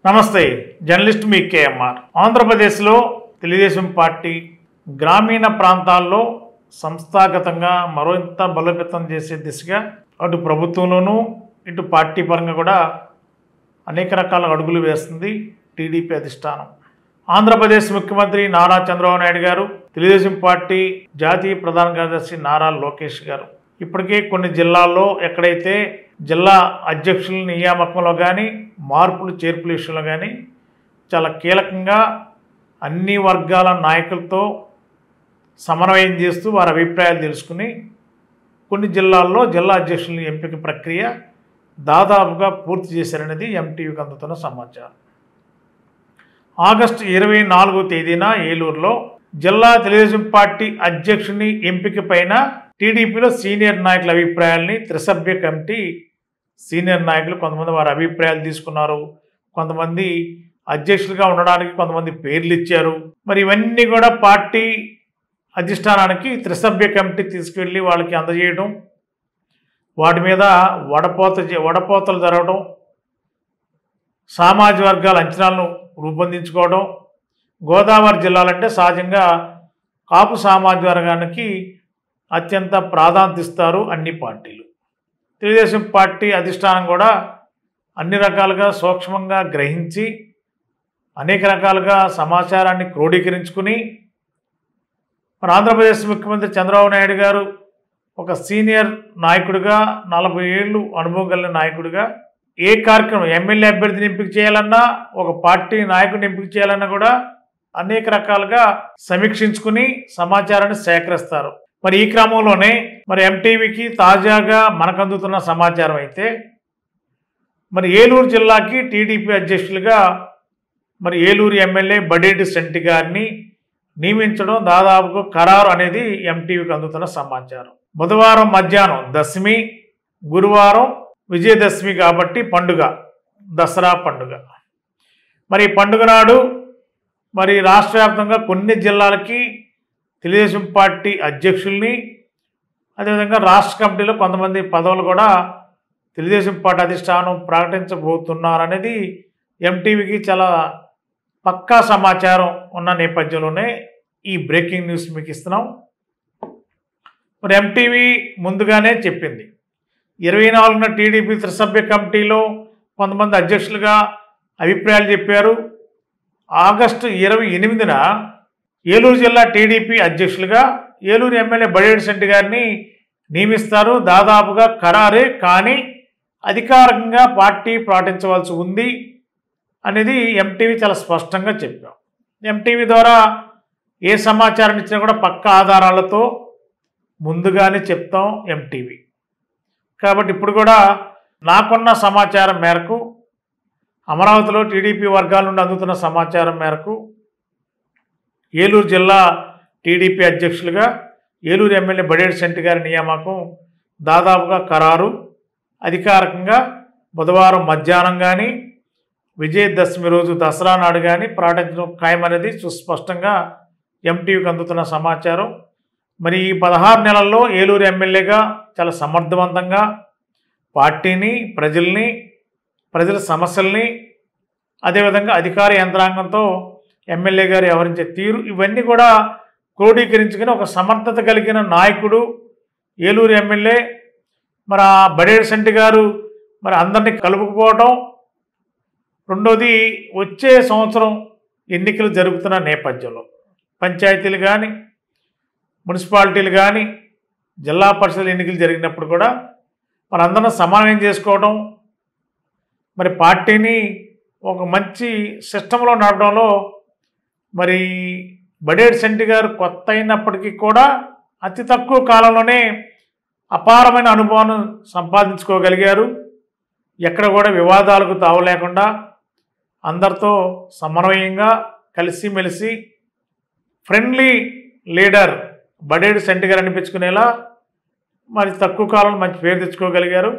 నమస్తే జర్నలిస్ట్ మీ కేఎంఆర్. ఆంధ్రప్రదేశ్లో తెలుగుదేశం పార్టీ గ్రామీణ ప్రాంతాల్లో సంస్థాగతంగా మరింత బలోపేతం చేసే దిశగా అటు ప్రభుత్వంలోనూ ఇటు పార్టీ పరంగా కూడా అనేక రకాల అడుగులు వేస్తుంది టీడీపీ అధిష్టానం. ఆంధ్రప్రదేశ్ ముఖ్యమంత్రి నారా చంద్రబాబు నాయుడు గారు, తెలుగుదేశం పార్టీ జాతీయ ప్రధాన కార్యదర్శి నారా లోకేష్ గారు ఇప్పటికే కొన్ని జిల్లాల్లో ఎక్కడైతే జిల్లా అధ్యక్షుల నియామకంలో కానీ మార్పులు చేర్పుల విషయంలో కానీ చాలా కీలకంగా అన్ని వర్గాల నాయకులతో సమన్వయం చేస్తూ వారి అభిప్రాయాలు తెలుసుకుని కొన్ని జిల్లాల్లో జిల్లా అధ్యక్షుల ఎంపిక ప్రక్రియ దాదాపుగా పూర్తి చేశారనేది ఎంటీవీకి అందుతున్న సమాచారం. ఆగస్టు 24వ తేదీన ఏలూరులో జిల్లా తెలుగుదేశం పార్టీ అధ్యక్షుని ఎంపిక పైన టీడీపీలో సీనియర్ నాయకుల అభిప్రాయాల్ని త్రిసభ్య కమిటీ సీనియర్ నాయకులు కొంతమంది వారి అభిప్రాయాలు తీసుకున్నారు. కొంతమంది అధ్యక్షులుగా ఉండడానికి కొంతమంది పేర్లు ఇచ్చారు. మరి ఇవన్నీ కూడా పార్టీ అధిష్టానానికి త్రిసభ్య కమిటీ తీసుకెళ్ళి వాళ్ళకి అందజేయడం, వాటి మీద వడపోతలు జరగడం, సామాజిక వర్గాల అంచనాలను రూపొందించుకోవడం. గోదావరి జిల్లాలంటే సహజంగా కాపు సామాజిక వర్గానికి అత్యంత ప్రాధాన్యత ఇస్తారు అన్ని పార్టీలు. తెలుగుదేశం పార్టీ అధిష్టానం కూడా అన్ని రకాలుగా సూక్ష్మంగా గ్రహించి అనేక రకాలుగా సమాచారాన్ని క్రోడీకరించుకుని మన ఆంధ్రప్రదేశ్ ముఖ్యమంత్రి చంద్రబాబు నాయుడు గారు ఒక సీనియర్ నాయకుడిగా 40 ఏళ్ళు అనుభవం కలిగిన నాయకుడిగా ఏ కార్యక్రమం ఎమ్మెల్యే అభ్యర్థిని ఎంపిక చేయాలన్నా, ఒక పార్టీ నాయకుడిని ఎంపిక చేయాలన్నా కూడా అనేక రకాలుగా సమీక్షించుకుని సమాచారాన్ని సేకరిస్తారు. మరి ఈ క్రమంలోనే మరి ఎంటీవీకి తాజాగా మనకు అందుతున్న సమాచారం అయితే మరి ఏలూరు జిల్లాకి టీడీపీ అధ్యక్షులుగా మరి ఏలూరు ఎమ్మెల్యే బడేటి శెట్టి గారిని నియమించడం దాదాపుగా ఖరారు అనేది ఎంటీవీకి అందుతున్న సమాచారం. బుధవారం మధ్యాహ్నం దశమి, గురువారం విజయదశమి కాబట్టి పండుగ, దసరా పండుగ. మరి పండుగ నాడు మరి రాష్ట్ర వ్యాప్తంగా కొన్ని జిల్లాలకి తెలుగుదేశం పార్టీ అధ్యక్షుల్ని, అదేవిధంగా రాష్ట్ర కమిటీలో కొంతమంది పదవులు కూడా తెలుగుదేశం పార్టీ అధిష్టానం ప్రకటించబోతున్నారనేది ఎంటీవీకి చాలా పక్కా సమాచారం ఉన్న నేపథ్యంలోనే ఈ బ్రేకింగ్ న్యూస్ మీకు ఇస్తున్నాం. మరి ఎంటీవీ ముందుగానే చెప్పింది 24న టీడీపీ త్రిసభ్య కమిటీలో కొంతమంది అధ్యక్షులుగా అభిప్రాయాలు చెప్పారు. ఆగస్టు 28న ఏలూరు జిల్లా టీడీపీ అధ్యక్షులుగా ఏలూరు ఎమ్మెల్యే బడేటి శెట్టి గారిని నియమిస్తారు. దాదాపుగా ఖరారే, కానీ అధికారికంగా పార్టీ ప్రకటించవలసి ఉంది అనేది ఎంటీవీ చాలా స్పష్టంగా చెప్పాం. ఎంటీవీ ద్వారా ఏ సమాచారం ఇచ్చినా కూడా పక్కా ఆధారాలతో ముందుగానే చెప్తాం ఎంటీవీ. కాబట్టి ఇప్పుడు కూడా నాకున్న సమాచారం మేరకు, అమరావతిలో టీడీపీ వర్గాల నుండి అందుతున్న సమాచారం మేరకు ఏలూరు జిల్లా టీడీపీ అధ్యక్షులుగా ఏలూరు ఎమ్మెల్యే బడేటి శెట్టి గారి నియామకం దాదాపుగా ఖరారు. అధికారికంగా బుధవారం మధ్యాహ్నం కానీ విజయదశమి రోజు దసరా నాడు కానీ ప్రకటించడం ఖాయమనేది సుస్పష్టంగా ఎంటీవీకి అందుతున్న సమాచారం. మరి ఈ 16 నెలల్లో ఏలూరు ఎమ్మెల్యేగా చాలా సమర్థవంతంగా పార్టీని, ప్రజల సమస్యల్ని, అదేవిధంగా అధికార యంత్రాంగంతో ఎమ్మెల్యే గారు వ్యవహరించే తీరు, ఇవన్నీ కూడా క్రోడీకరించుకుని ఒక సమర్థత కలిగిన నాయకుడు ఏలూరు ఎమ్మెల్యే. మరి ఆ బడేటి శెట్టి గారు మరి అందరినీ కలుపుకుపోవటం. రెండోది, వచ్చే సంవత్సరం ఎన్నికలు జరుగుతున్న నేపథ్యంలో పంచాయతీలు కానీ, మున్సిపాలిటీలు కానీ, జిల్లా పరిషత్ ఎన్నికలు జరిగినప్పుడు కూడా మరి అందరం సమన్వయం చేసుకోవడం, మరి పార్టీని ఒక మంచి సిస్టంలో నడపడంలో మరి బడేటి శెట్టి గారు కొత్త అయినప్పటికీ కూడా అతి తక్కువ కాలంలోనే అపారమైన అనుభవాన్ని సంపాదించుకోగలిగారు. ఎక్కడ కూడా వివాదాలకు తావు లేకుండా అందరితో సమన్వయంగా కలిసిమెలిసి ఫ్రెండ్లీ లీడర్ బడేటి శెట్టి గారు అనిపించుకునేలా మరి తక్కువ కాలంలో మంచి పేరు తెచ్చుకోగలిగారు.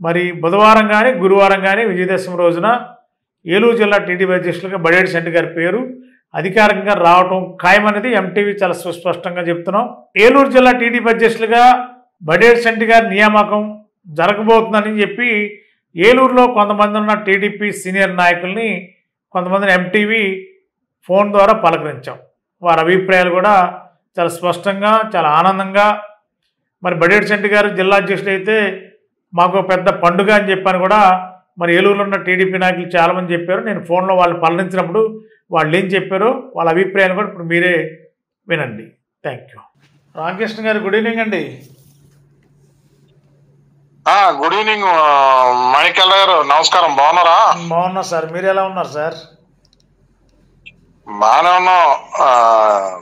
మరి బుధవారం కానీ గురువారం కానీ విజయదశమి రోజున ఏలూరు జిల్లా టీడీపీ అధ్యక్షులుగా బడేటి శెట్టి గారి పేరు అధికారికంగా రావటం ఖాయమనేది ఎంటీవీ చాలా సుస్పష్టంగా చెప్తున్నాం. ఏలూరు జిల్లా టీడీపీ అధ్యక్షులుగా బడేటి శెట్టి గారి నియామకం జరగబోతుందని చెప్పి ఏలూరులో కొంతమంది ఉన్న టీడీపీ సీనియర్ నాయకుల్ని కొంతమందిని ఎంటీవీ ఫోన్ ద్వారా పలకరించాం. వారి అభిప్రాయాలు కూడా చాలా స్పష్టంగా, చాలా ఆనందంగా, మరి బడేటి చంటి గారు జిల్లా అధ్యక్షుడు అయితే మాకు పెద్ద పండుగ అని చెప్పని కూడా మరి ఏలూరులో ఉన్న టీడీపీ నాయకులు చాలామంది చెప్పారు. నేను ఫోన్లో వాళ్ళు పలకరించినప్పుడు వాళ్ళు ఏం చెప్పారో వాళ్ళ అభిప్రాయాలు కూడా ఇప్పుడు మీరే వినండి. Thank you. Ramakrishna garu, good evening అండి. గుడ్ ఈవినింగ్ మాణిక్యాల గారు, నమస్కారం. బాగున్నారా? బాగున్నా సార్, మీరు ఎలా ఉన్నారు సార్? బాగానే ఉన్నాం.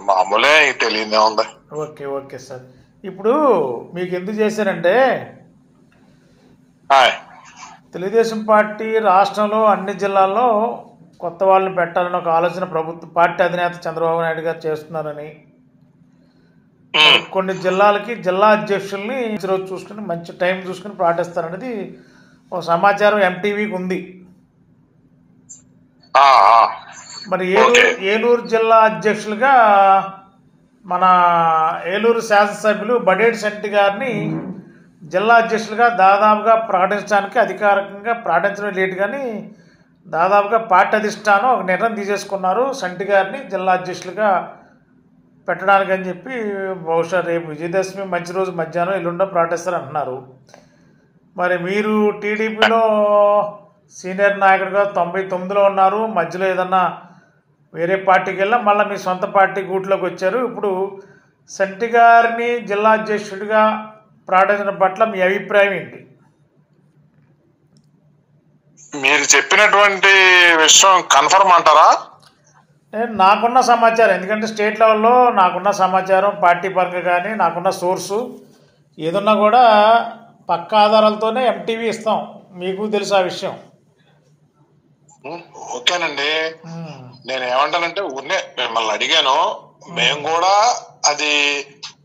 మామూలే, తెలియదే ఉంది. Okay okay sir. ఇప్పుడు మీకు ఎందుకు చేశారంటే, తెలుగుదేశం పార్టీ రాష్ట్రంలో అన్ని జిల్లాల్లో కొత్త వాళ్ళని పెట్టాలని ఒక ఆలోచన ప్రభుత్వ పార్టీ అధినేత చంద్రబాబు నాయుడు గారు చేస్తున్నారని, కొన్ని జిల్లాలకి జిల్లా అధ్యక్షుల్ని రోజు చూసుకుని మంచి టైం చూసుకుని పాటిస్తారనేది ఒక సమాచారం ఎంటీవీకి ఉంది. మరి ఏలూరు జిల్లా అధ్యక్షులుగా మన ఏలూరు శాసనసభ్యులు బడేటి చంటి గారిని జిల్లా అధ్యక్షులుగా దాదాపుగా ప్రకటించడానికి, అధికారికంగా ప్రకటించడం లేటు కానీ దాదాపుగా పార్టీ అధిష్టానం ఒక నిర్ణయం తీసేసుకున్నారు చంటి గారిని జిల్లా అధ్యక్షులుగా పెట్టడానికి అని చెప్పి. బహుశా రేపు విజయదశమి మంచి రోజు మధ్యాహ్నం ఎల్లుండో ప్రకటిస్తారు అంటున్నారు. మరి మీరు టీడీపీలో సీనియర్ నాయకుడిగా 99లో ఉన్నారు, మధ్యలో ఏదన్నా వేరే పార్టీకి వెళ్ళా మళ్ళీ మీ సొంత పార్టీ గూట్లోకి వచ్చారు. ఇప్పుడు చంటి గారిని జిల్లా అధ్యక్షుడిగా ప్రకటించడం పట్ల మీ అభిప్రాయం ఏంటి? మీరు చెప్పినటువంటి విషయం కన్ఫర్మ్ అంటారా? నాకున్న సమాచారం, ఎందుకంటే స్టేట్ లెవెల్లో నాకున్న సమాచారం, పార్టీ పరంగా కానీ నాకున్న సోర్సు ఏదన్నా కూడా పక్క ఆధారాలతోనే ఎంటీవీ ఇస్తాం. మీకు తెలుసు ఆ విషయం. ఓకేనండి. నేను ఏమంటానంటే ఊరినే మిమ్మల్ని అడిగాను. మేము కూడా అది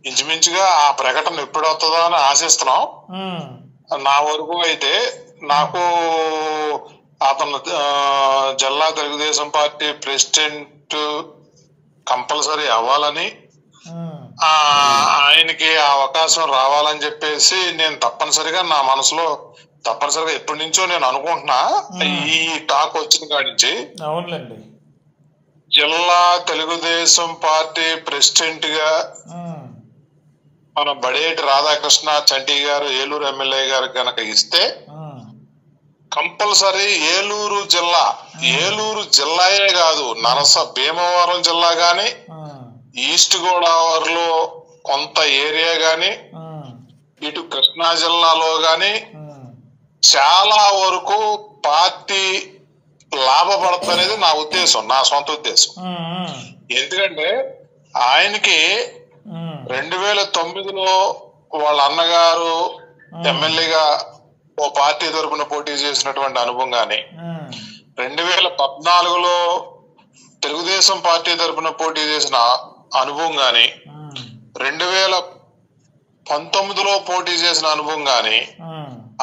ఇంచుమించుగా ఆ ప్రకటన ఎప్పుడు వస్తుందో అని ఆశిస్తున్నాం. నా వరకు అయితే నాకు అతను జిల్లా తెలుగుదేశం పార్టీ ప్రెసిడెంట్ కంపల్సరీ అవ్వాలని, ఆయనకి ఆ అవకాశం రావాలని చెప్పేసి నేను తప్పనిసరిగా నా మనసులో తప్పనిసరిగా ఎప్పటి నుంచో నేను అనుకుంటున్నా. ఈ టాక్ వచ్చిన కాడి నుంచి జిల్లా తెలుగుదేశం పార్టీ ప్రెసిడెంట్ గా మన బడేటి రాధాకృష్ణ చంటి గారు ఏలూరు ఎమ్మెల్యే గారు కనుక ఇస్తే కంపల్సరీ ఏలూరు జిల్లాయే కాదు, నరస భీమవరం జిల్లా గాని, ఈస్ట్ గోదావరిలో కొంత ఏరియా గాని, ఇటు కృష్ణా జిల్లాలో గాని చాలా వరకు పార్టీ లాభపడుతుందనేది నా ఉద్దేశం, నా సొంత ఉద్దేశం. ఎందుకంటే ఆయనకి 2009లో వాళ్ళ అన్నగారు ఎమ్మెల్యేగా ఓ పార్టీ తరపున పోటీ చేసినటువంటి అనుభవం గాని, 2014లో తెలుగుదేశం పార్టీ తరపున పోటీ చేసిన అనుభవం గాని, 2019లో పోటీ చేసిన అనుభవం గాని,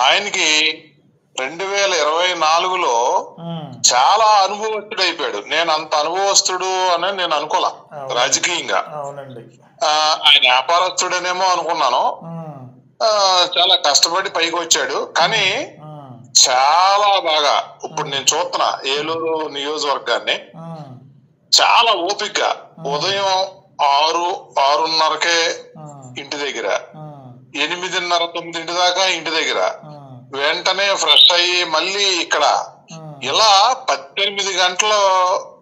ఆయనకి 2024లో చాలా అనుభవస్తుడు అయిపోయాడు. నేను అంత అనుభవస్తుడు అని నేను అనుకోలే రాజకీయంగా. ఆయన వ్యాపారస్తుడనేమో అనుకున్నాను. చాలా కష్టపడి పైకి వచ్చాడు. కానీ చాలా బాగా ఇప్పుడు నేను చూస్తున్నా ఏలూరు నియోజకవర్గాన్ని చాలా ఓపికగా ఉదయం 6-6:30కే ఇంటి దగ్గర, 8:30-9 దాకా ఇంటి దగ్గర, వెంటనే ఫ్రెష్ అయ్యి మళ్ళీ ఇక్కడ ఇలా 18 గంటలు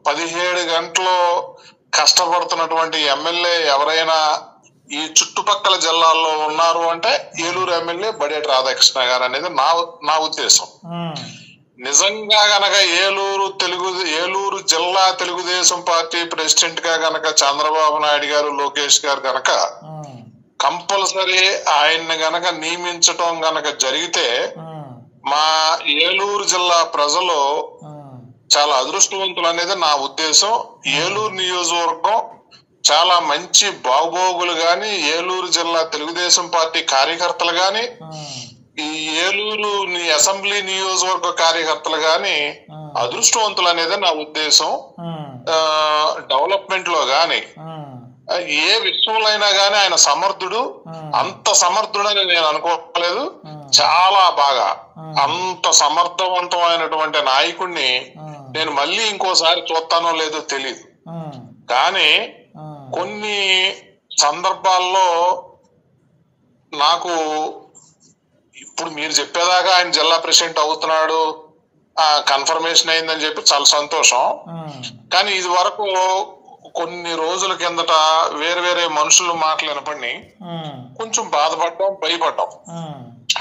17 గంటలు కష్టపడుతున్నటువంటి ఎమ్మెల్యే ఎవరైనా ఈ చుట్టుపక్కల జిల్లాల్లో ఉన్నారు అంటే ఏలూరు ఎమ్మెల్యే బడేటి రాధాకృష్ణ గారు అనేది నా ఉద్దేశం. నిజంగా గనక ఏలూరు జిల్లా తెలుగుదేశం పార్టీ ప్రెసిడెంట్ గా గనక చంద్రబాబు నాయుడు గారు, లోకేష్ గారు గనక కంపల్సరీ ఆయన్ని గనక నియమించటం గనక జరిగితే మా ఏలూరు జిల్లా ప్రజలు చాలా అదృష్టవంతులు అనేది నా ఉద్దేశం. ఏలూరు నియోజకవర్గం చాలా మంచి బాగోగులు గాని, ఏలూరు జిల్లా తెలుగుదేశం పార్టీ కార్యకర్తలు గాని, ఈ ఏలూరు అసెంబ్లీ నియోజకవర్గ కార్యకర్తలు గాని అదృష్టవంతులు అనేది నా ఉద్దేశం. డెవలప్మెంట్ లో గాని ఏ విషయంలో అయినా కానీ ఆయన సమర్థుడు. అంత సమర్థుడని నేను అనుకోలేదు. చాలా బాగా అంత సమర్థవంతమైనటువంటి నాయకుడిని నేను మళ్ళీ ఇంకోసారి చూస్తానో లేదో తెలియదు. కానీ కొన్ని సందర్భాల్లో నాకు ఇప్పుడు మీరు చెప్పేదాకా ఆయన జిల్లా ప్రెసిడెంట్ అవుతున్నాడు, కన్ఫర్మేషన్ అయిందని చెప్పి చాలా సంతోషం. కానీ ఇది వరకు కొన్ని రోజుల కిందట వేరే వేరే మనుషులు మాటలు వినపడి కొంచెం బాధపడ్డాం, భయపడ్డాం.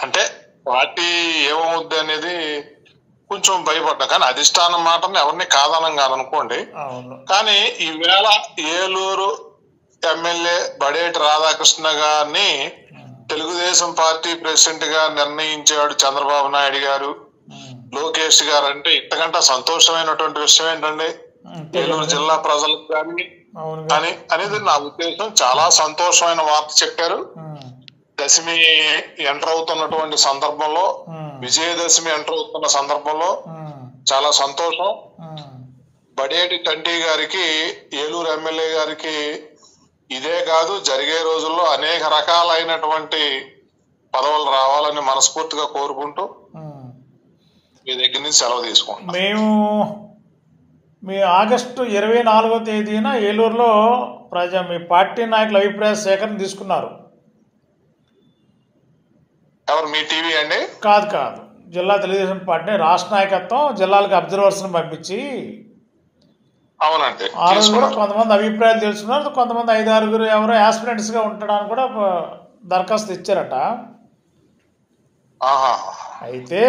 అంటే పార్టీ ఏమవుద్ది అనేది కొంచెం భయపడ్డాం. కానీ అధిష్టానం మాటని ఎవరిని కాదనం కాదనుకోండి. కానీ ఈవేళ ఏలూరు ఎమ్మెల్యే బడేటి రాధాకృష్ణ గారిని తెలుగుదేశం పార్టీ ప్రెసిడెంట్ గా నిర్ణయించాడు చంద్రబాబు నాయుడు గారు, లోకేష్ గారు. అంటే ఇంతకంటే సంతోషమైనటువంటి విషయం ఏంటండి ఏలూరు జిల్లా ప్రజలకు కానీ అనేది నా ఉద్దేశం. చాలా సంతోషమైన వార్త చెప్పారు. దశమి ఎంటర్ అవుతున్నటువంటి సందర్భంలో, విజయదశమి ఎంటర్ అవుతున్న సందర్భంలో చాలా సంతోషం. బడేటి టంటీ గారికి, ఏలూరు ఎమ్మెల్యే గారికి ఇదే కాదు జరిగే రోజుల్లో అనేక రకాలైనటువంటి పదవులు రావాలని మనస్ఫూర్తిగా కోరుకుంటూ మీ దగ్గర నుంచి సెలవు తీసుకుంటాం. మీ ఆగస్టు 24వ తేదీన ఏలూరులో మీ పార్టీ నాయకుల అభిప్రాయ సేకరణ తీసుకున్నారు. ఎవరు? మీ టీవీ అండి? కాదు, జిల్లా తెలుగుదేశం పార్టీ రాష్ట్ర నాయకత్వం జిల్లాలకు అబ్జర్వర్స్ని పంపించి అవునండి ఆ రోజు కూడా కొంతమంది అభిప్రాయాలు తెలుసుకున్నారు. కొంతమంది 5-6 ఎవరో యాస్పిరెంట్స్గా ఉండడానికి కూడా దరఖాస్తు ఇచ్చారట. అయితే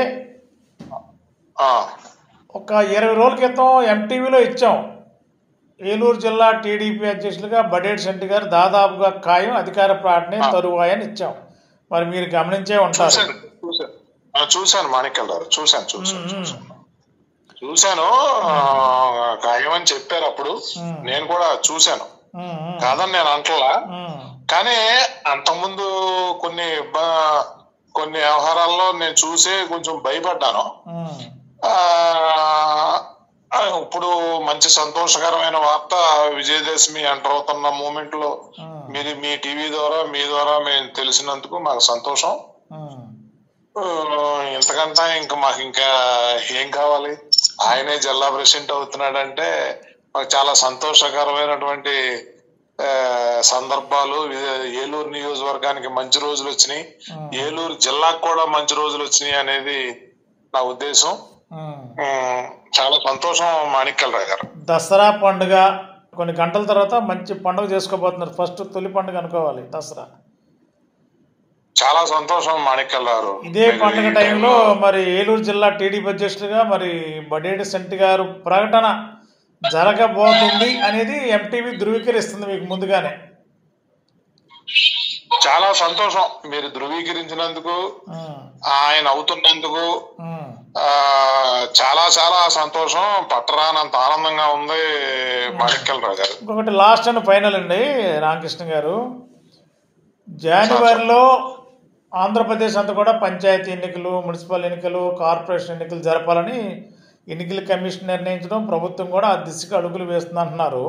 ఒక 20 రోజుల క్రితం ఎంటీవీలో ఇచ్చాం, ఏలూరు జిల్లా టీడీపీ అధ్యక్షులుగా బడేటి శెట్టి గారు దాదాపుగా ఖాయం, అధికార ప్రకటన తరువాయని ఇచ్చాం. మరి మీరు గమనించే ఉంటారు. చూశాను మాణిక్యాల గారు, చూశాను ఖాయమని చెప్పారు అప్పుడు. నేను కూడా చూశాను, కాదని నేను అంటలా. కానీ అంతకుముందు కొన్ని వ్యవహారాల్లో నేను చూసే కొంచెం భయపడ్డాను. ఇప్పుడు మంచి సంతోషకరమైన వార్త, విజయదశమి ఎంటర్ అవుతున్న మూమెంట్ లో మీరు మీ టీవీ ద్వారా మీ ద్వారా మేము తెలిసినందుకు మాకు సంతోషం. ఇంతకంటే మాకు ఇంకా ఏం కావాలి? ఆయనే జిల్లా ప్రెసిడెంట్ అవుతున్నాడంటే మాకు చాలా సంతోషకరమైనటువంటి సందర్భాలు. ఏలూరు నియోజకవర్గానికి మంచి రోజులు వచ్చినాయి, ఏలూరు జిల్లాకు కూడా మంచి రోజులు వచ్చినాయి అనేది నా ఉద్దేశం. చాలా సంతోషం మాణిక్యాలరావు గారు. దసరా పండుగ కొన్ని గంటల తర్వాత మంచి పండుగ చేసుకోబోతున్నారు. ఫస్ట్ తొలి పండుగ అనుకోవాలి దసరా. చాలా సంతోషం మాణిక్యాలరావు. ఇదే పండుగ టైంలో మరి ఏలూరు జిల్లా టీడీపీ అధ్యక్షుడిగా మరి బడేటి శెట్టి గారు ప్రకటన జరగబోతుంది అనేది ఎంటీవీ ధృవీకరిస్తుంది మీకు ముందుగానే. చాలా సంతోషం మీరు ధృవీకరించినందుకు, ఆయన అవుతున్నందుకు చాలా చాలా సంతోషం. పట్టరానంత ఆనందంగా ఉంది మాణిక్యాలరావు గారు. ఇంకొకటి లాస్ట్ అండ్ ఫైనల్ అండి రామకృష్ణ గారు, జనవరిలో ఆంధ్రప్రదేశ్ అంతా కూడా పంచాయతీ ఎన్నికలు, మున్సిపల్ ఎన్నికలు, కార్పొరేషన్ ఎన్నికలు జరపాలని ఎన్నికల కమిషన్ నిర్ణయించడం, ప్రభుత్వం కూడా ఆ దిశగా అడుగులు వేస్తుంది అంటున్నారు.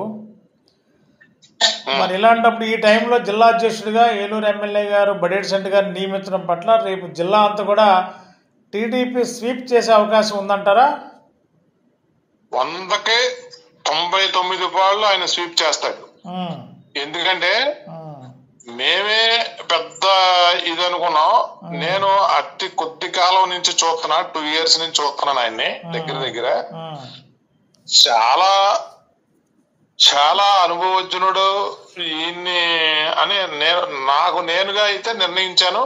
మరి ఇలాంటప్పుడు ఈ టైంలో జిల్లా అధ్యక్షుడిగా ఏలూరు ఎమ్మెల్యే గారు బడేటి శెట్టి గారిని నియమించడం పట్ల రేపు జిల్లా అంతా కూడా టీడీపీ స్వీప్ చేసే అవకాశం ఉందంటారా? 100కి 99 పాళ్ళు ఆయన స్వీప్ చేస్తాడు. ఎందుకంటే మేమే పెద్ద ఇది అనుకున్నాం. నేను అతి కొద్ది కాలం నుంచి చూస్తున్నా, 2 years నుంచి చూస్తున్నాను ఆయన్ని దగ్గర. చాలా చాలా అనుభవజ్ఞుడు ఈయన్ని అని నాకు నేనుగా అయితే నిర్ణయించాను.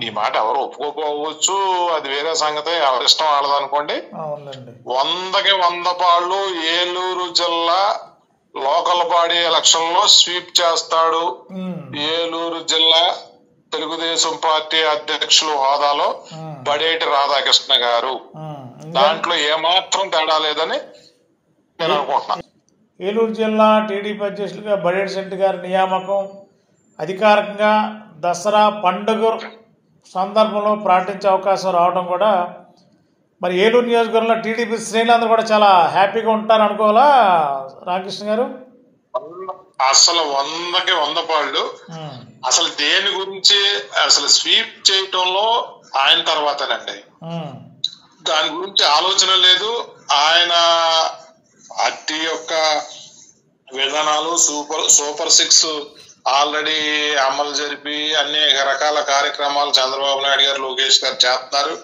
ఈ మాట ఎవరు ఒప్పుకోకపోవచ్చు, అది వేరే సంగతి, ఎవరి ఇష్టం వాళ్ళది అనుకోండి. 100కి 100 పాళ్ళు ఏలూరు జిల్లా లోకల్ బాడీ ఎలక్షన్ లో స్వీప్ చేస్తాడు. ఏలూరు జిల్లా తెలుగుదేశం పార్టీ అధ్యక్షులు హోదాలో బడేటి రాధాకృష్ణ గారు. దాంట్లో ఏమాత్రం తేడా లేదని నేను అనుకుంటున్నాను. ఏలూరు జిల్లా టీడీపీ అధ్యక్షులుగా బడేటి శెట్టి గారి నియామకం అధికారికంగా దసరా పండుగ సందర్భంలో ప్రకటించే అవకాశం రావడం కూడా మరి ఏలూరు నియోజకవర్గంలో టీడీపీ శ్రేణులందరూ కూడా చాలా హ్యాపీగా ఉంటారు అనుకోవాలా రామకృష్ణ గారు? అసలు 100కి 100 పాళ్ళు. అసలు దేని గురించి అసలు స్వీప్ చేయటంలో ఆయన తర్వాతనండి. దాని గురించి ఆలోచన లేదు. ఆయన పార్టీ యొక్క విధానాలు సూపర్ 6 ఆల్రెడీ అమలు జరిపి అనేక రకాల కార్యక్రమాలు చంద్రబాబు నాయుడు గారు, లోకేష్ గారు చేస్తున్నారు.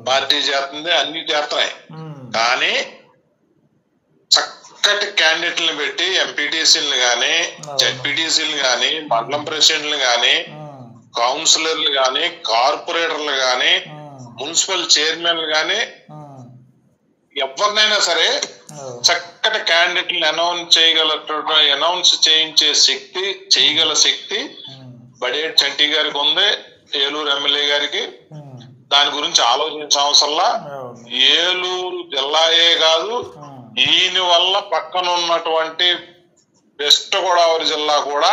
పార్టీ చేస్తుంది, అన్ని చేస్తున్నాయి. కానీ చక్కటి క్యాండిడేట్లను పెట్టి ఎంపీటీసీలు గాని, జెడ్పీటీసీలు గాని, మండలం ప్రెసిడెంట్లు గాని, కౌన్సిలర్లు గాని, కార్పొరేటర్లు గాని, మున్సిపల్ చైర్మన్లు గాని, ఎవరినైనా సరే చక్కటి క్యాండిడేట్లను అనౌన్స్ చేయించే శక్తి, చేయగల శక్తి బడేటి చంటి గారికి ఉంది, ఏలూరు ఎమ్మెల్యే గారికి. దాని గురించి ఆలోచించే అవసరంలా. ఏలూరు జిల్లాయే కాదు, ఈయన వల్ల పక్కన ఉన్నటువంటి వెస్ట్ గోదావరి జిల్లా కూడా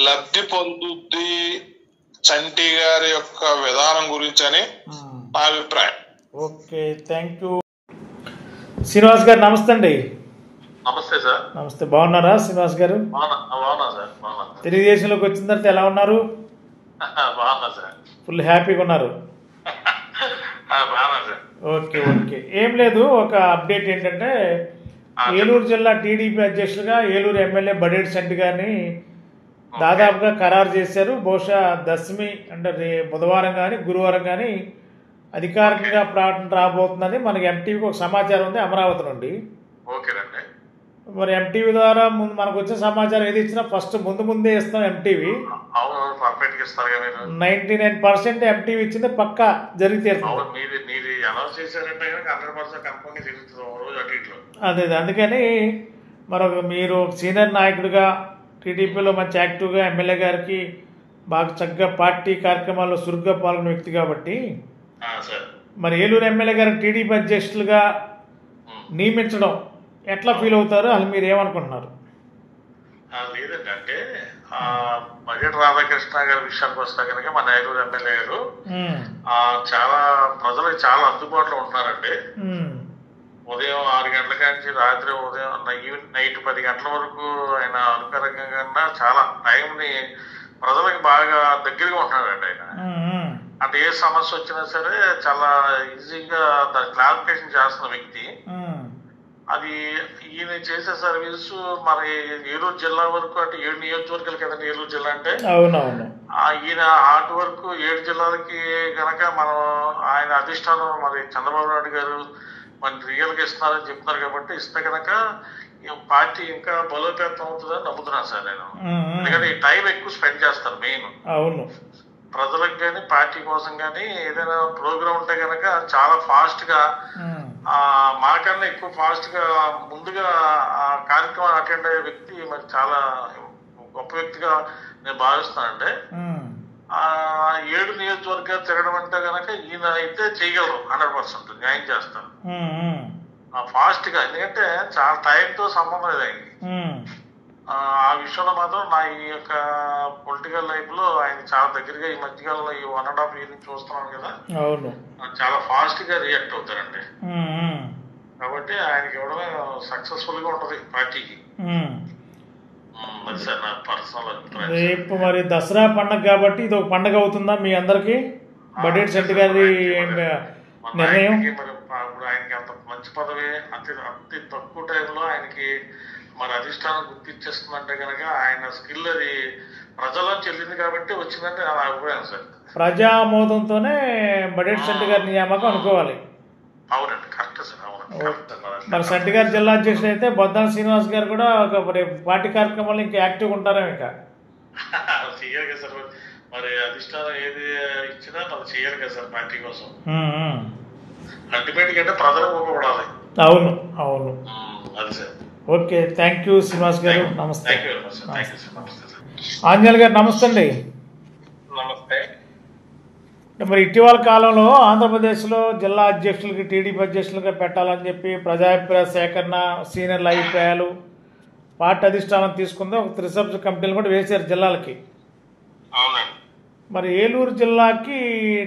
లబ్ధి పొందుద్ది చంటి గారి యొక్క విధానం గురించి అని నా అభిప్రాయం. Okay, thank you. శ్రీనివాస్ గారు నమస్తే అండి. నమస్తే సార్. నమస్తే, బాగున్నారా శ్రీనివాస్ గారు? బాగున్నా సార్. తెలుగుదేశంలోకి వచ్చిన తర్వాత ఎలా ఉన్నారు? బాగున్నా సార్. ఫుల్ హ్యాపీగా ఉన్నారు? Okay okay. ఏం లేదు, ఒక అప్డేట్ ఏంటంటే ఏలూరు జిల్లా టీడీపీ అధ్యక్షులుగా ఏలూరు ఎమ్మెల్యే బడేటి చంటి గారిని దాదాపుగా ఖరారు చేశారు. బహుశా దశమి అంటే బుధవారం కానీ గురువారం కానీ అధికారికంగా ప్రకటన రాబోతుందని మనకి ఎంటీవీకి ఒక సమాచారం ఉంది అమరావతి నుండి. మరి ఎంటీవీ ద్వారా మనకు వచ్చే సమాచారం ఏది ఇచ్చినా ఫస్ట్ ముందే ఇస్తాం ఎంటీవీ. 99% ఎంటీవీ ఇచ్చింది పక్కా జరిగి తీరుతుంది. అదే అందుకని మరొక మీరు సీనియర్ నాయకుడిగా టీడీపీలో మంచి యాక్టివ్గా ఎమ్మెల్యే గారికి బాగా చక్కగా పార్టీ కార్యక్రమాల్లో చురుగ్గా పాల్గొన్న వ్యక్తి కాబట్టి మరి ఏలూరు ఎమ్మెల్యే గారికి టీడీపీ అధ్యక్షులుగా నియమించడం ఎట్లా ఫీల్ అవుతారు? అసలు మీరు ఏమనుకుంటున్నారు? లేదండి, అంటే బడ్జెట్ రాధాకృష్ణ గారి విషయానికి వస్తే కనుక మన ఏలూరు ఎమ్మెల్యే గారు చాలా ప్రజలకు చాలా అందుబాటులో ఉంటున్నారండి. ఉదయం 6 గంటల నుంచి రాత్రి ఉదయం నైట్ 10 గంటల వరకు ఆయన అనుకరంగా చాలా టైంని ప్రజలకు బాగా దగ్గరగా ఉంటున్నారండి ఆయన. అంటే ఏ సమస్య వచ్చినా సరే చాలా ఈజీగా దాన్ని క్లారిఫికేషన్ చేస్తున్న వ్యక్తి. అది ఈయన చేసే సర్వీస్ మరి ఏలూరు జిల్లా వరకు, అంటే 7 నియోజకవర్గాలు కదండి ఏలూరు జిల్లా అంటే. ఈయన ఆటు వరకు 7 జిల్లాలకి గనక మనం ఆయన అధిష్టానం మరి చంద్రబాబు నాయుడు గారు మన రియల్ గా ఇస్తున్నారని చెప్తున్నారు కాబట్టి ఇస్తే కనుక పార్టీ ఇంకా బలోపేతం అవుతుందని నమ్ముతున్నాను సార్ నేను. ఎందుకంటే ఈ టైం ఎక్కువ స్పెండ్ చేస్తారు మెయిన్. అవును, ప్రజలకు కానీ పార్టీ కోసం కానీ ఏదైనా ప్రోగ్రామ్ ఉంటే కనుక చాలా ఫాస్ట్ గా మాకన్నా ఎక్కువ ఫాస్ట్ గా ముందుగా ఆ కార్యక్రమం అటెండ్ అయ్యే వ్యక్తి మరి చాలా గొప్ప వ్యక్తిగా నేను భావిస్తానండి. 7 నియోజకవర్గాలు తిరగడం అంటే కనుక ఈయన అయితే చేయగలరు, 100% న్యాయం చేస్తారు ఫాస్ట్ గా. ఎందుకంటే చాలా టైంతో సంబంధం లేదు ఆయనకి. ఆ విషయంలో మాత్రం నా ఈ యొక్క పొలిటికల్ లైఫ్ లో ఆయన చాలా దగ్గరగా ఈ మధ్యకాలంలో ఈ 1.5 year నుంచి చూస్తున్నాను కదా, చాలా ఫాస్ట్ గా రియాక్ట్ అవుతారండి. కాబట్టి ఆయనకి ఇవ్వడమే సక్సెస్ఫుల్ గా ఉంటది పార్టీకి. సార్ నా పర్సనల్ అభిప్రాయం. రేపు మరి దసరా పండగ కాబట్టి ఇది ఒక పండగ అవుతుందా మీ అందరికి? బడేటి చంటి గారి నిర్ణయం ఇప్పుడు ఆయనకి అంత మంచి పదవి అతి తక్కువ టైంలో ఆయనకి మరి అధిష్టానం గుర్తించేస్తుందంటే కనుక ఆయన స్కిల్ అది ప్రజలకు చెల్లింది కాబట్టి వచ్చిందంటే నా అభిప్రాయం సార్. ప్రజా ఆమోదంతోనే బడేటి చంటి గారి నియామకం అనుకోవాలి. అవునండి, కరెక్ట్ సార్. మరి చంటి గారి జిల్లా అధ్యక్షుడు అయితే బొద్దాన శ్రీనివాస్ గారు కూడా ఒక పార్టీ కార్యక్రమాల్లో ఇంకా యాక్టివ్గా ఉంటారా? ఇంకా చెయ్యాలి కదా సార్, మరి అధిష్టానం ఏది ఇచ్చినా మనం చెయ్యాలి కదా సార్ పార్టీ కోసం. అల్టిమేట్ అంటే ప్రజలకు ఉపయోగపడాలి. అవును అవును, అది sir. Okay, thank you Srinivas గారు. నమస్తే. ఆంజనేయులు గారు నమస్తే అండి. నమస్తే. మరి ఇటీవల కాలంలో ఆంధ్రప్రదేశ్లో జిల్లా అధ్యక్షులకి టీడీపీ అధ్యక్షులుగా పెట్టాలని చెప్పి ప్రజాభిప్రాయ సేకరణ, సీనియర్ల అభిప్రాయాలు పార్టీ అధిష్టానం తీసుకుంది. ఒక 3 సభ్యుల కమిటీలు కూడా వేశారు జిల్లాలకి. మరి ఏలూరు జిల్లాకి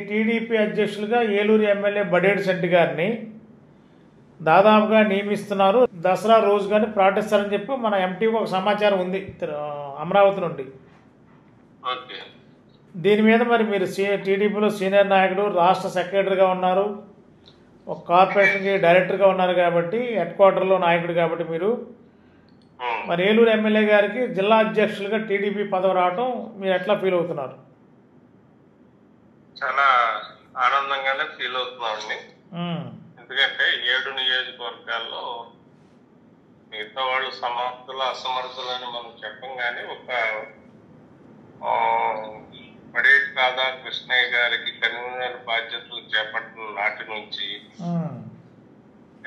టీడీపీ అధ్యక్షులుగా ఏలూరు ఎమ్మెల్యే బడేటి చంటి గారిని దాదాపుగా నియమిస్తున్నారు. దసరా రోజు కానీ ప్రకటిస్తారని చెప్పి మన ఎంటీకి ఒక సమాచారం ఉంది అమరావతి నుండి. ఓకే. దీని మీద మరి మీరు టీడీపీలో సీనియర్ నాయకుడు, రాష్ట్ర సెక్రటరీగా ఉన్నారు, ఒక కార్పొరేషన్కి డైరెక్టర్గా ఉన్నారు కాబట్టి, హెడ్ క్వార్టర్లో నాయకుడు కాబట్టి మీరు మరి ఏలూరు ఎమ్మెల్యే గారికి జిల్లా అధ్యక్షులుగా టీడీపీ పదవి రావటం మీరు ఎట్లా ఫీల్ అవుతున్నారు? చాలా ఆనందంగానే ఫీల్ అవుతున్నామండి. ఎందుకంటే 7 నియోజకవర్గాల్లో మిగతా వాళ్ళు సమర్థులు అసమర్థులు అని మనం చెప్పం, కానీ ఒక పడేటి రాధాకృష్ణయ్య గారికి కన్వీనర్ బాధ్యతలు చేపట్టిన నాటి నుంచి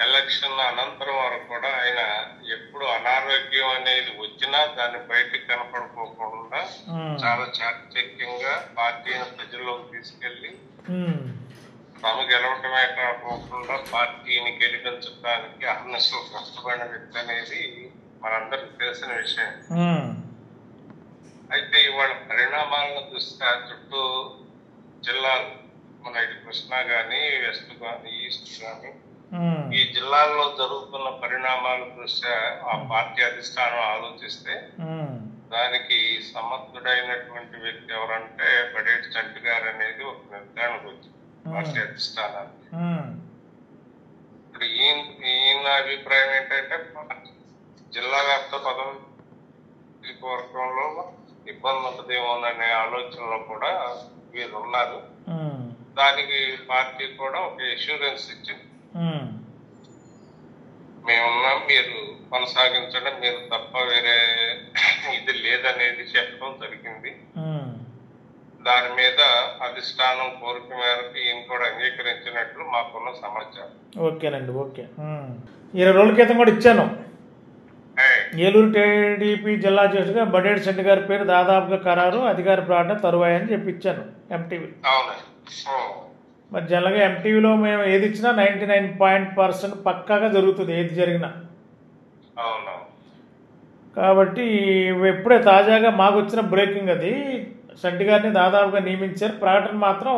ఎలక్షన్ అనంతరం వరకు కూడా ఆయన ఎప్పుడు అనారోగ్యం అనేది వచ్చినా దాన్ని బయటికి కనపడుకోకుండా చాలా చాకచక్యంగా పార్టీని ప్రజల్లోకి తీసుకెళ్లి తాము గెలవటమే కాకుండా పార్టీని గెలిపించడానికి అహర్నిశలు కష్టపడిన వ్యక్తి అనేది మనందరికి తెలిసిన విషయం. అయితే ఇవాళ పరిణామాలను దృష్ట్యా చుట్టూ జిల్లాలు, మన ఇటు కృష్ణా గాని, వెస్ట్ గాని, ఈస్ట్ గాని, ఈ జిల్లాల్లో జరుగుతున్న పరిణామాల దృష్ట్యా ఆ పార్టీ అధిష్టానం ఆలోచిస్తే దానికి సమర్థుడైనటువంటి వ్యక్తి ఎవరంటే పడేటి చంటి గారు అనేది ఒక నిర్ధారణకు వచ్చింది పార్టీ అధిష్టానానికి. ఇప్పుడు ఈయన అభిప్రాయం ఏంటంటే జిల్లా వ్యాప్త పదవి వర్గంలో ఇబ్బంది ఉంటుందేమోననే ఆలోచనలో కూడా వీరు ఉన్నారు. దానికి పార్టీ కూడా ఒక ఇన్సూరెన్స్ ఇచ్చింది, మేమున్నాం, మీరు కొనసాగించడం, మీరు తప్ప వేరే ఇది లేదనేది చెప్పడం జరిగింది. దాని మీద అధిష్టానం కోరిక మేరకు ఈయన కూడా అంగీకరించినట్లు మాకున్న సమాచారం. ఓకేనండి, ఓకే. 20 రోజుల క్రితం కూడా ఇచ్చాను. ఏలూరు టీడీపీ జిల్లా అధ్యక్షుడిగా బడేటి చంటి గారి పేరు దాదాపుగా ఖరారు, అధికార ప్రకటన తరువాయి అని చెప్పి ఇచ్చాను ఎంటీవీ. మరి జనరల్గా ఎంటీవీలో మేము ఏది ఇచ్చినా 99% పక్కాగా జరుగుతుంది, ఏది జరిగినా. కాబట్టి ఎప్పుడే తాజాగా మాకు వచ్చిన బ్రేకింగ్ అది, చంటి గారిని దాదాపుగా నియమించారు. ప్రకటన మాత్రం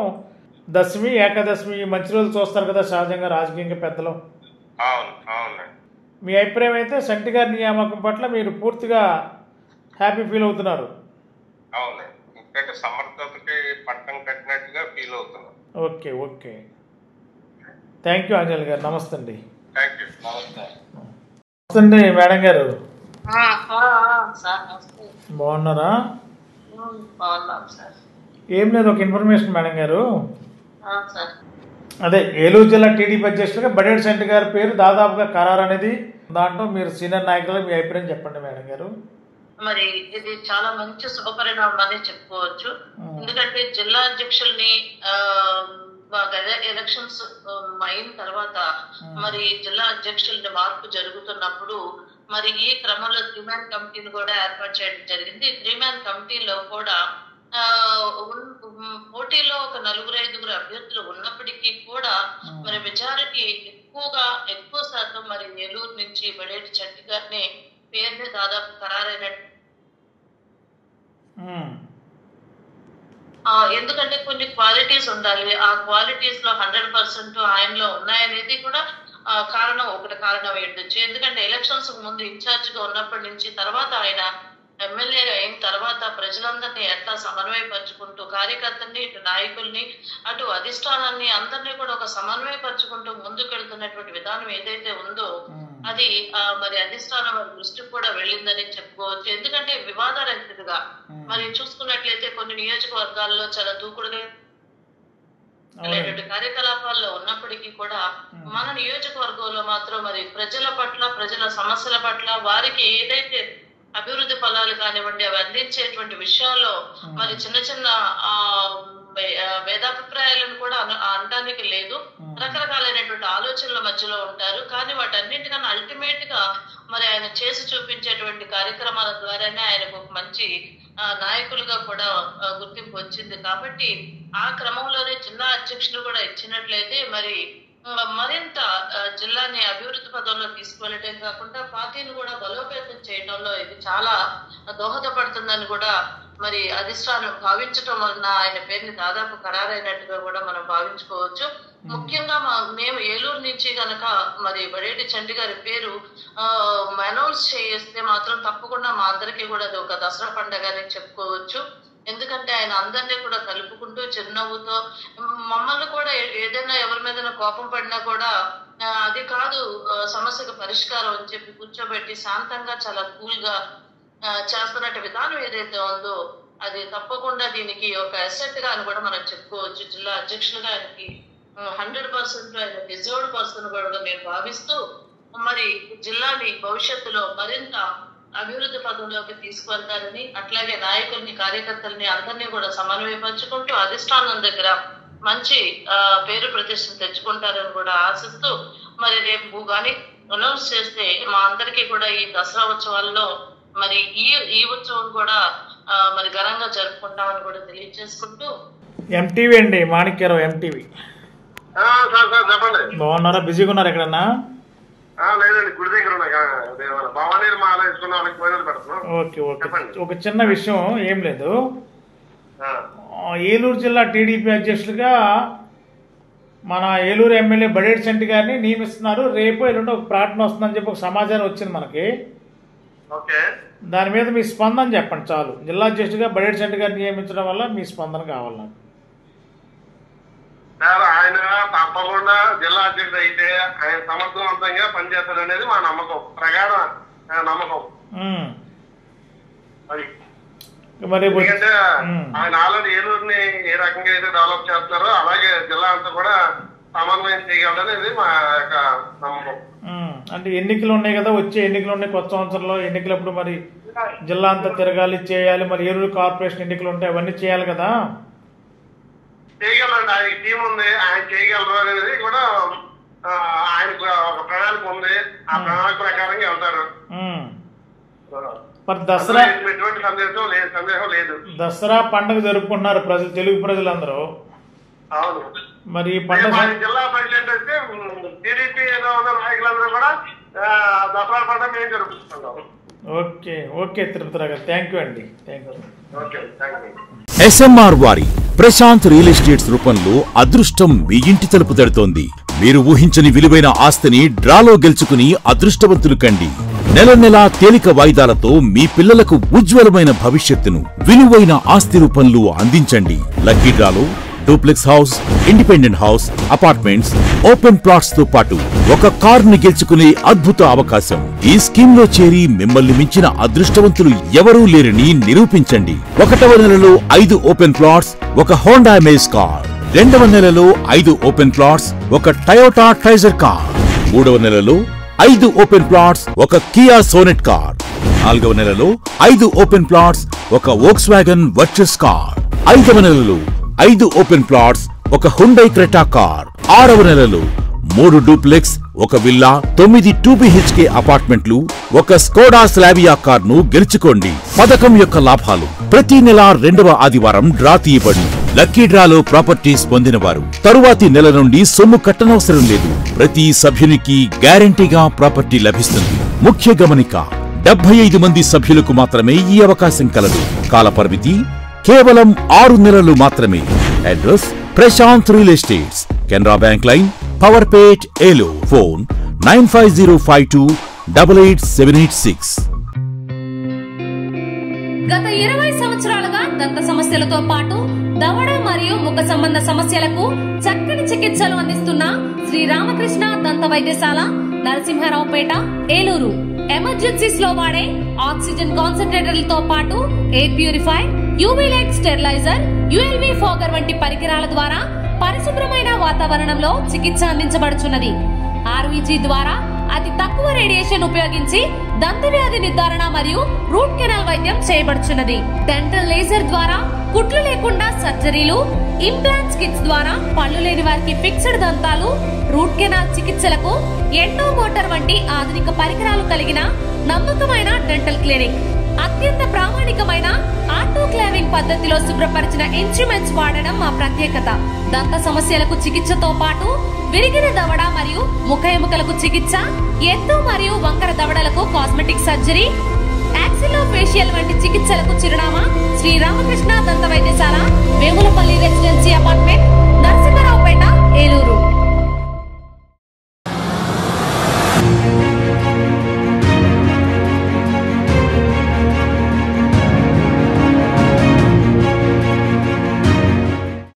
దశమి, ఏకాదశమి మంచి రోజులు చూస్తారు కదా సహజంగా రాజకీయంగా పెద్దలు. మీ అభిప్రాయం అయితే చంటి గారి నియామకం పట్ల మీరు పూర్తిగా హ్యాపీ ఫీల్ అవుతున్నారు? Okay, okay. థ్యాంక్ యూ అంజలి గారు. నమస్తే అండి. నమస్తే అండి మేడం గారు. బాగున్నారా? ఏం లేదు, ఒక ఇన్ఫర్మేషన్ మేడం గారు. అదే ఏలూరు జిల్లా టీడీపీ అధ్యక్షులుగా బడేటి చంటి గారి పేరు దాదాపుగా ఖరారు అనేది, దాంట్లో మీరు సీనియర్ నాయకులు మీ అభిప్రాయం చెప్పండి మేడం గారు. మరి ఇది చాలా మంచి శుభపరిణామం అని చెప్పుకోవచ్చు. ఎందుకంటే జిల్లా అధ్యక్షుల్ని ఎలక్షన్స్ అయిన తర్వాత మరి జిల్లా అధ్యక్షుల్ని మార్పు జరుగుతున్నప్పుడు మరి ఈ క్రమంలో 3-man కమిటీని కూడా ఏర్పాటు చేయడం జరిగింది. 3-man కమిటీలో కూడా పోటీలో ఒక 4-5 అభ్యర్థులు ఉన్నప్పటికీ కూడా మరి మెజారిటీ ఎక్కువ శాతం మరి ఏలూరు నుంచి బడేటి చంటి గారిని పేరుని దాదాపు ఖరారైనట్టు. ఎందుకంటే కొన్ని క్వాలిటీస్ ఉండాలి, ఆ క్వాలిటీస్ లో 100% ఆయనలో ఉన్నాయనేది కూడా కారణం ఏంటొచ్చు. ఎందుకంటే ఎలక్షన్స్ ముందు ఇన్ఛార్జ్ గా ఉన్నప్పటి నుంచి తర్వాత ఆయన ఎమ్మెల్యే అయిన తర్వాత ప్రజలందరినీ ఎట్లా సమన్వయపరుచుకుంటూ కార్యకర్తల్ని, ఇటు నాయకుల్ని, అటు అధిష్టానాన్ని అందరినీ కూడా ఒక సమన్వయపరుచుకుంటూ ముందుకెళ్తున్నటువంటి విధానం ఏదైతే ఉందో అది మరి అధిష్టానం దృష్టికి కూడా వెళ్ళిందని చెప్పుకోవచ్చు. ఎందుకంటే వివాదరహితుడిగా మరి చూసుకున్నట్లయితే కొన్ని నియోజకవర్గాల్లో చాలా దూకుడుగా కార్యకలాపాల్లో ఉన్నప్పటికీ కూడా మన నియోజకవర్గంలో మాత్రం మరి ప్రజల పట్ల, ప్రజల సమస్యల పట్ల, వారికి ఏదైతే అభివృద్ధి ఫలాలు కానివ్వండి అవి అందించేటువంటి విషయాల్లో మరి చిన్న చిన్న భేదాభిప్రాయాలను కూడా అనడానికి లేదు. రకరకాలైనటువంటి ఆలోచనల మధ్యలో ఉంటారు. కానీ వాటన్నింటికన్నా అల్టిమేట్ గా మరి ఆయన చేసి చూపించేటువంటి కార్యక్రమాల ద్వారానే ఆయనకు ఒక మంచి నాయకులుగా కూడా గుర్తింపు వచ్చింది. కాబట్టి ఆ క్రమంలోనే జిల్లా అధ్యక్షులు కూడా ఇచ్చినట్లయితే మరి మరింత జిల్లాని అభివృద్ధి పదంలో తీసుకువెళ్ళటం కాకుండా పార్టీని కూడా బలోపేతం చేయడంలో ఇది చాలా దోహదపడుతుందని కూడా మరి అధిష్టానం భావించటం వలన ఆయన పేరుని దాదాపు ఖరారైనట్టుగా కూడా మనం భావించుకోవచ్చు. ముఖ్యంగా మేము ఏలూరు నుంచి గనక మరి బడేటి చంటి గారి పేరు అనౌన్స్ చేస్తే మాత్రం తప్పకుండా మా అందరికీ కూడా అది ఒక దసరా పండుగ అని చెప్పుకోవచ్చు. ఎందుకంటే ఆయన అందరినీ కూడా కలుపుకుంటూ చిరునవ్వుతో మమ్మల్ని కూడా ఏదైనా ఎవరి మీద కోపం పడినా కూడా అది కాదు సమస్యకు పరిష్కారం అని చెప్పి కూర్చోబెట్టి శాంతంగా చాలా కూల్ గా చేస్తున్నట్టు విధానం ఏదైతే ఉందో అది తప్పకుండా దీనికి ఒక అసెట్ గా అని కూడా మనం చెప్పుకోవచ్చు. జిల్లా అధ్యక్షులుగా ఆయనకి 100% ఆయన డిజర్వ్డ్ పర్సన్ కూడా నేను భావిస్తూ మరి జిల్లాని భవిష్యత్తులో మరింత అభివృద్ధి పదంలోకి తీసుకువెళ్తారని, అట్లాగే నాయకుల్ని కార్యకర్తల్ని అందరినీ కూడా సమన్వయపరుచుకుంటూ అధిష్టానం దగ్గర మంచి పేరు ప్రతిష్టలు తెచ్చుకుంటారని కూడా ఆశిస్తూ మరి రేపు కానీ అనౌన్స్ చేస్తే మా అందరికీ కూడా ఈ దసరా ఉత్సవాల్లో మరి ఈ ఉత్సవం కూడా మరి ఘనంగా జరుపుకుంటామని కూడా తెలియజేసుకుంటూ. ఎంటీవీ అండి, మాణిక్యరావు ఎంటీవీ. చెప్పండి, బాగున్నారా? బిజీగా ఉన్నారు ఎక్కడన్నా? లేదండి, గుడి దగ్గర భవానీ మాల ఓకే ఓకే. ఒక చిన్న విషయం, ఏం లేదు, ఏలూరు జిల్లా టీడీపీ అధ్యక్షులుగా మన ఏలూరు ఎమ్మెల్యే బడేటి చంటి గారిని నియమిస్తున్నారు. రేపు ఎల్లుండి ఒక ప్రకటన వస్తుందని చెప్పి ఒక సమాచారం వచ్చింది మనకి. దాని మీద మీ స్పందన చెప్పండి చాలు. జిల్లా అధ్యక్షుడిగా బడేటి చంటి గారిని నియమించడం వల్ల మీ స్పందన కావాలి నాకు. ఆయన తప్పకుండా జిల్లా అధ్యక్షుడు అయితే ఆయన సమర్థవంతంగా పనిచేస్తాడు అనేది మా నమ్మకం, ప్రగాఢ నమ్మకం. అది మరి ఎందుకంటే ఆయన ఆల్రెడీ ఏలూరుని ఏ రకంగా అయితే డెవలప్ చేస్తున్నారో అలాగే జిల్లా అంతా కూడా సమన్వయం చేయగలనేది మా యొక్క నమ్మకం. అంటే ఎన్నికలు ఉన్నాయి కదా, వచ్చే ఎన్నికలు ఉన్నాయి, కొత్త సంవత్సరంలో ఎన్నికలప్పుడు మరి జిల్లా అంతా తిరగాలి, చేయాలి, మరి ఏలూరు కార్పొరేషన్ ఎన్నికలు ఉంటాయి, అవన్నీ చేయాలి కదా. చేయగలండి, ఆయనకి టీం ఉంది, ఆయన చేయగలరు అనేది కూడా ఆయనకు ఒక ప్రణాళిక ఉంది, ఆ ప్రణాళిక ప్రకారంగా వెళ్తారు. మరి దసరా ఎటువంటి సందేహం లేదు. దసరా పండుగ జరుపుకుంటున్నారు ప్రజలు, తెలుగు ప్రజలందరూ. అవును, మరి పండుగ జిల్లా ప్రెసిడెంట్ అయితే టీడీపీ ఏదో ఉన్న నాయకులందరూ కూడా దసరా పండుగ మేము జరుపుకుంటున్నాం. ఓకే ఓకే తిరుపతిరావు గారు, థ్యాంక్ యూ అండి. Thank you. Okay, thank you. SMR వారి ప్రశాంత్ రియల్ ఎస్టేట్స్ రూపంలో అదృష్టం మీ ఇంటి తలుపు తడుతోంది. మీరు ఊహించని విలువైన ఆస్తిని డ్రాలో గెలుచుకుని అదృష్టవంతులు కండి. నెల నెలా తేలిక వాయిదాలతో మీ పిల్లలకు ఉజ్వలమైన భవిష్యత్తును విలువైన ఆస్తి రూపంలో అందించండి. లక్కీ డ్రాలో duplex house, independent house, apartments, open plots తో పాటు ఒక కారుని గెలుచుకునే అద్భుత అవకాశం. ఈ స్కీమ్ లో చేరి మిమ్మల్ని మించిన అదృష్టవంతులు ఎవరూ లేరని నిరూపించండి. 1వ నెలలో 5 ఓపెన్ ప్లాట్స్, ఒక హోండా అమేజ్ కార్. 2వ నెలలో 5 ఓపెన్ ప్లాట్స్, ఒక టయోటా ట్రైజర్ కార్. 3వ నెలలో 5 ఓపెన్ ప్లాట్స్, ఒక కియా సోనెట్ కార్. 4వ నెలలో 5 ఓపెన్ ప్లాట్స్, ఒక వోక్స్వాగన్ వర్చస్ కార్. 5వ నెలలో 5 ఓపెన్ ప్లాట్స్, ఒక హుండై క్రెటా కార్. 6వ నెలలో 3 డూప్లెక్స్, ఒక విల్లా, 9 2BHK అపార్ట్మెంట్లు, ఒక స్కోడా స్లావియా కార్ ను గెలుచుకోండి. పథకం యొక్క లాభాలు: ప్రతి నెల 2వ ఆదివారం డ్రా తీయబడి లక్కీ డ్రాలో ప్రాపర్టీస్ పొందినవారు తరువాతి నెల నుండి సొమ్ము కట్టనవసరం లేదు. ప్రతి సభ్యునికి గ్యారంటీగా ప్రాపర్టీ లభిస్తుంది. ముఖ్య గమనిక: 75 మంది సభ్యులకు మాత్రమే ఈ అవకాశం కలదు. కాలపరిమితి కేవలం 6 నెలలు మాత్రమే. Address: Prashanth Real Estates, Canara Bank line, Powerpet, Eluru. Phone 9505288786. గత 20 సంవత్సరాలుగా దంత సమస్యలతో పాటు దవడ మరియు ముఖ సంబంధ సమస్యలకు చక్కని చికిత్సలు అందిస్తున్న శ్రీ రామకృష్ణ దంత వైద్యశాల, నరసింహారావుపేట, ఏలూరు. ఎమర్జెన్సీస్ లో వాడే ఆక్సిజన్ కాన్సంట్రేటర్లతో పాటు air purify, UV light steriliser, ULV fogger వంటి పరికరాల ద్వారా పరిశుభ్రమైన వాతావరణంలో చికిత్స అందించబడుచున్నది. RVG ద్వారా అతి తక్కువ రేడియేషన్ ఉపయోగించి దంత వ్యాధి నిర్ధారణ మరియు రూట్ కెనాల్ వైద్యం చేయబడుచున్నది. డెంటల్ లేజర్ ద్వారా కుట్లు లేకుండా సర్జరీలు, ఇంప్లాంట్స్ కిట్స్ ద్వారా పళ్ళు లేని వారికి ఫిక్స్డ్ దంతాలు, రూట్ కెనాల్ చికిత్సలకు ఎండో మోటార్ వంటి ఆధునిక పరికరాలు కలిగిన నమ్మకమైన డెంటల్ క్లినిక్. అత్యంత ప్రామాణికమైన ఆటోక్లావింగ్ పద్ధతిలో శుభ్రపరిచిన ఇన్స్ట్రుమెంట్స్ వాడడం మా ప్రత్యేకత. దంత సమస్యలకు చికిత్సతో పాటు విరిగిన దవడ మరియు ముఖ ఎముకలకు చికిత్స, ఎత్తు మరియు వంకర దవడలకు కాస్మెటిక్ సర్జరీ, యాక్సిలో ఫేషియల్ వంటి చికిత్సలకు చిరునామా శ్రీ రామకృష్ణ దంత వైద్యశాల,